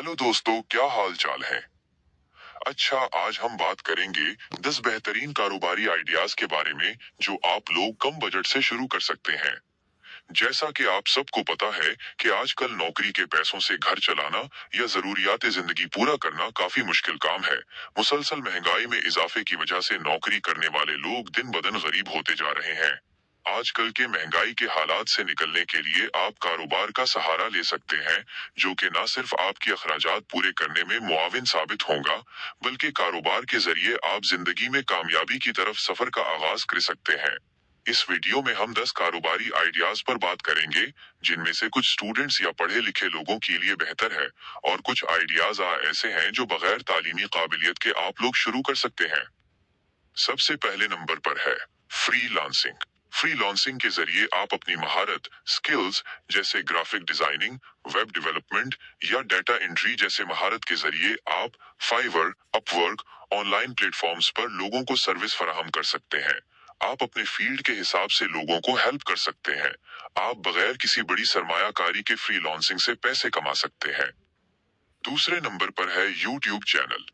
Hello दोस्तों, क्या हाल चाल है। अच्छा, आज हम बात करेंगे 10 बेहतरीन कारोबारी आइडियाज के बारे में जो आप लोग कम बजट से शुरू कर सकते हैं। जैसा कि आप सबको पता है कि आजकल नौकरी के पैसों से घर चलाना या जरूरियात जिंदगी पूरा करना काफी मुश्किल काम है। मुसलसल महंगाई में इजाफे की वजह से नौकरी करने वाले लोग दिन ब दिन गरीब होते जा रहे हैं। आजकल के महंगाई के हालात से निकलने के लिए आप कारोबार का सहारा ले सकते हैं, जो कि न सिर्फ आपके अखराजात पूरे करने में मुआविन साबित होगा, बल्कि कारोबार के जरिए आप जिंदगी में कामयाबी की तरफ सफर का आगाज कर सकते हैं। इस वीडियो में हम 10 कारोबारी आइडियाज पर बात करेंगे, जिनमें से कुछ स्टूडेंट्स या पढ़े लिखे लोगों के लिए बेहतर है और कुछ आइडियाज ऐसे हैं जो बगैर तालीमी काबिलियत के आप लोग शुरू कर सकते हैं। सबसे पहले नंबर पर है फ्रीलांसिंग। फ्रीलांसिंग के जरिए आप अपनी महारत स्किल्स जैसे ग्राफिक डिजाइनिंग, वेब डेवलपमेंट या डाटा एंट्री जैसे महारत के जरिए आप फाइवर, अपवर्क, ऑनलाइन प्लेटफॉर्म्स पर लोगों को सर्विस फराहम कर सकते हैं। आप अपने फील्ड के हिसाब से लोगों को हेल्प कर सकते हैं। आप बगैर किसी बड़ी सरमायाकारी के फ्रीलांसिंग से पैसे कमा सकते हैं। दूसरे नंबर पर है यूट्यूब चैनल।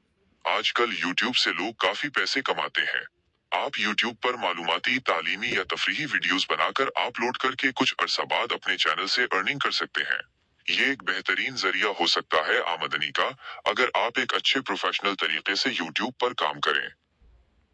आजकल यूट्यूब से लोग काफी पैसे कमाते हैं। आप यूट्यूब पर मालूमाती, तालीमी या तफरीही वीडियोस बनाकर अपलोड करके कुछ अरसा बाद अपने चैनल से अर्निंग कर सकते हैं। ये एक बेहतरीन जरिया हो सकता है आमदनी का, अगर आप एक अच्छे प्रोफेशनल तरीके से यूट्यूब पर काम करें।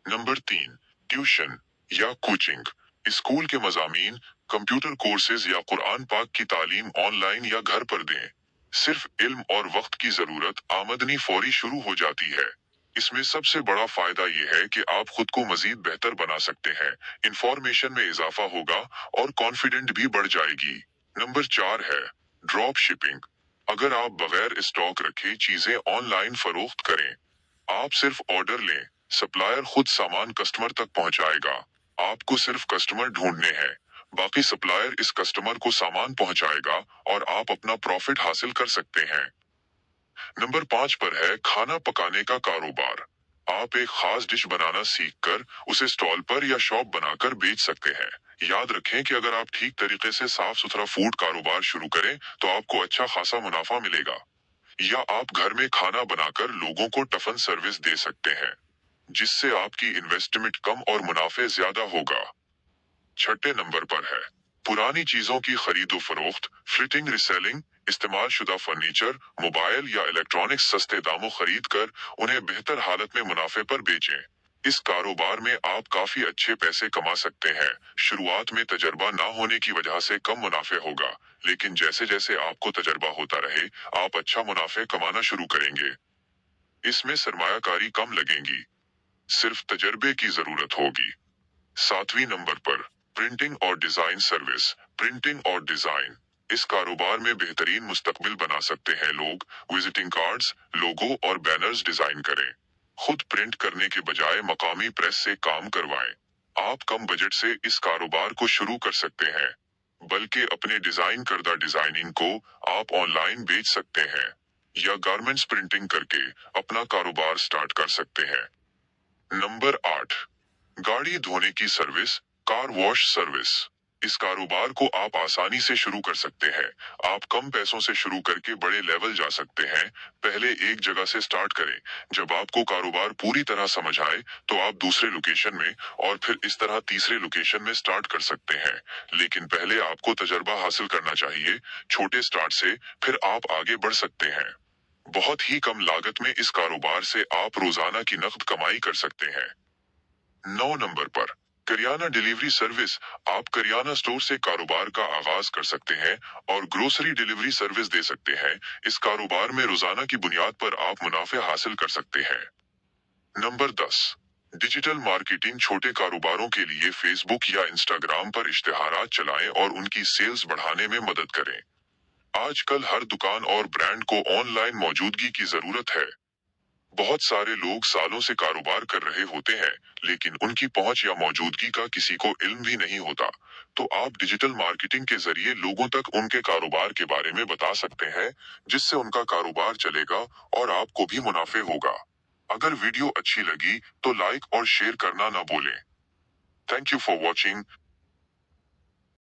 नंबर 3, ट्यूशन या कोचिंग। स्कूल के मजामीन, कंप्यूटर कोर्सेज या कुरान पाक की तालीम ऑनलाइन या घर पर दें। सिर्फ इल्म और वक्त की जरूरत, आमदनी फौरी शुरू हो जाती है। इसमें सबसे बड़ा फायदा ये है कि आप खुद को मजीद बेहतर बना सकते हैं, इंफॉर्मेशन में इजाफा होगा और कॉन्फिडेंट भी बढ़ जाएगी। नंबर 4 है ड्रॉप शिपिंग। अगर आप बगैर स्टॉक रखे चीजें ऑनलाइन फरोख्त करें, आप सिर्फ ऑर्डर लें, सप्लायर खुद सामान कस्टमर तक पहुंचाएगा। आपको सिर्फ कस्टमर ढूंढने हैं, बाकी सप्लायर इस कस्टमर को सामान पहुंचाएगा और आप अपना प्रॉफिट हासिल कर सकते हैं। नंबर 5 पर है खाना पकाने का कारोबार। आप एक खास डिश बनाना सीखकर उसे स्टॉल पर या शॉप बनाकर बेच सकते हैं। याद रखें कि अगर आप ठीक तरीके से साफ सुथरा फूड कारोबार शुरू करें तो आपको अच्छा खासा मुनाफा मिलेगा। या आप घर में खाना बनाकर लोगों को टफन सर्विस दे सकते हैं, जिससे आपकी इन्वेस्टमेंट कम और मुनाफे ज्यादा होगा। छठे नंबर पर है पुरानी चीजों की खरीदो फरोख्त, फ्लिटिंग, रिसेलिंग। इस्तेमाल शुदा फर्नीचर, मोबाइल या इलेक्ट्रॉनिक्स सस्ते दामों खरीद कर उन्हें बेहतर हालत में मुनाफे पर बेचें। इस कारोबार में आप काफी अच्छे पैसे कमा सकते हैं। शुरुआत में तजर्बा ना होने की वजह से कम मुनाफे होगा, लेकिन जैसे जैसे आपको तजर्बा होता रहे, आप अच्छा मुनाफे कमाना शुरू करेंगे। इसमें सरमायाकारी कम लगेगी, सिर्फ तजर्बे की जरूरत होगी। 7वीं नंबर पर प्रिंटिंग और डिजाइन सर्विस। प्रिंटिंग और डिजाइन, इस कारोबार में बेहतरीन मुस्तकबिल बना सकते हैं लोग। विजिटिंग कार्ड्स, लोगो और बैनर्स डिजाइन करें। खुद प्रिंट करने के बजाय मकामी प्रेस से काम करवाएं। आप कम बजट से इस कारोबार को शुरू कर सकते हैं, बल्कि अपने डिजाइन करदा डिजाइनिंग को आप ऑनलाइन बेच सकते हैं या गारमेंट्स प्रिंटिंग करके अपना कारोबार स्टार्ट कर सकते हैं। नंबर 8, गाड़ी धोने की सर्विस, कार वॉश सर्विस। इस कारोबार को आप आसानी से शुरू कर सकते हैं। आप कम पैसों से शुरू करके बड़े लेवल जा सकते हैं। पहले एक जगह से स्टार्ट करें। जब आपको कारोबार पूरी तरह समझ आए तो आप दूसरे लोकेशन में और फिर इस तरह तीसरे लोकेशन में स्टार्ट कर सकते हैं। लेकिन पहले आपको तजर्बा हासिल करना चाहिए। छोटे स्टार्ट से फिर आप आगे बढ़ सकते हैं। बहुत ही कम लागत में इस कारोबार से आप रोजाना की नकद कमाई कर सकते हैं। 9 नंबर पर करियाना डिलीवरी सर्विस। आप करियाना स्टोर से कारोबार का आगाज कर सकते हैं और ग्रोसरी डिलीवरी सर्विस दे सकते हैं। इस कारोबार में रोजाना की बुनियाद पर आप मुनाफे हासिल कर सकते हैं। Number 10, digital marketing. छोटे कारोबारों के लिए फेसबुक या इंस्टाग्राम पर इश्तिहारात चलाएं और उनकी सेल्स बढ़ाने में मदद करें। आजकल हर दुकान और ब्रांड को ऑनलाइन मौजूदगी की जरूरत है। बहुत सारे लोग सालों से कारोबार कर रहे होते हैं, लेकिन उनकी पहुंच या मौजूदगी का किसी को इल्म भी नहीं होता। तो आप डिजिटल मार्केटिंग के जरिए लोगों तक उनके कारोबार के बारे में बता सकते हैं, जिससे उनका कारोबार चलेगा और आपको भी मुनाफे होगा। अगर वीडियो अच्छी लगी तो लाइक और शेयर करना ना भूलें। Thank you for watching.